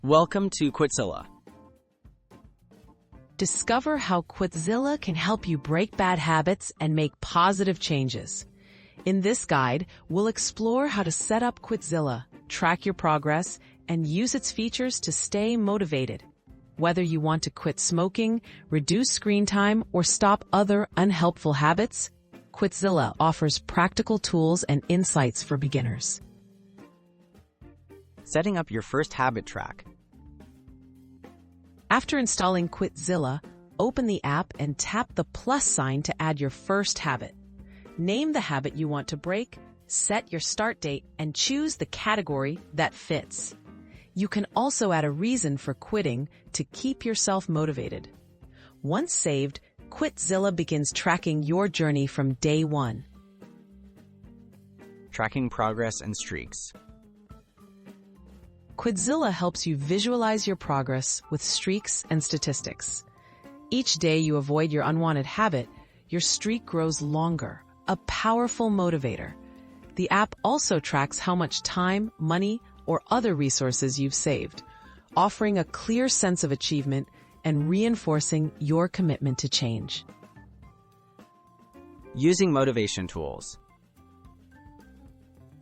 Welcome to Quitzilla. Discover how Quitzilla can help you break bad habits and make positive changes. In this guide, we'll explore how to set up Quitzilla, track your progress, and use its features to stay motivated. Whether you want to quit smoking, reduce screen time, or stop other unhelpful habits, Quitzilla offers practical tools and insights for beginners. Setting up your first habit track. After installing Quitzilla, open the app and tap the plus sign to add your first habit. Name the habit you want to break, set your start date, and choose the category that fits. You can also add a reason for quitting to keep yourself motivated. Once saved, Quitzilla begins tracking your journey from day one. Tracking progress and streaks. Quitzilla helps you visualize your progress with streaks and statistics. Each day you avoid your unwanted habit, your streak grows longer, a powerful motivator. The app also tracks how much time, money, or other resources you've saved, offering a clear sense of achievement and reinforcing your commitment to change. Using motivation tools.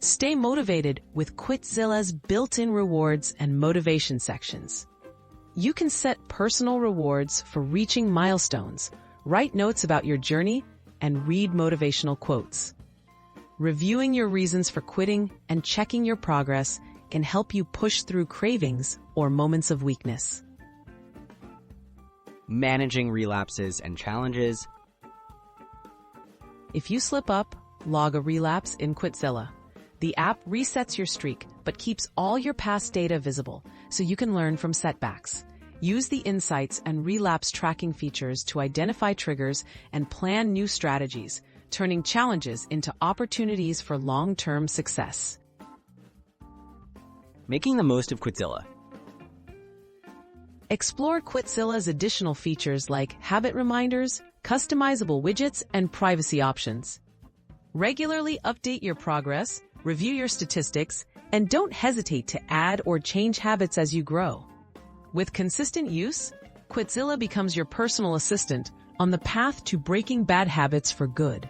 Stay motivated with Quitzilla's built-in rewards and motivation sections. You can set personal rewards for reaching milestones, write notes about your journey, and read motivational quotes. Reviewing your reasons for quitting and checking your progress can help you push through cravings or moments of weakness. Managing relapses and challenges. If you slip up, log a relapse in Quitzilla. The app resets your streak, but keeps all your past data visible, so you can learn from setbacks. Use the insights and relapse tracking features to identify triggers and plan new strategies, turning challenges into opportunities for long-term success. Making the most of Quitzilla. Explore Quitzilla's additional features like habit reminders, customizable widgets, and privacy options. Regularly update your progress, review your statistics, and don't hesitate to add or change habits as you grow. With consistent use, Quitzilla becomes your personal assistant on the path to breaking bad habits for good.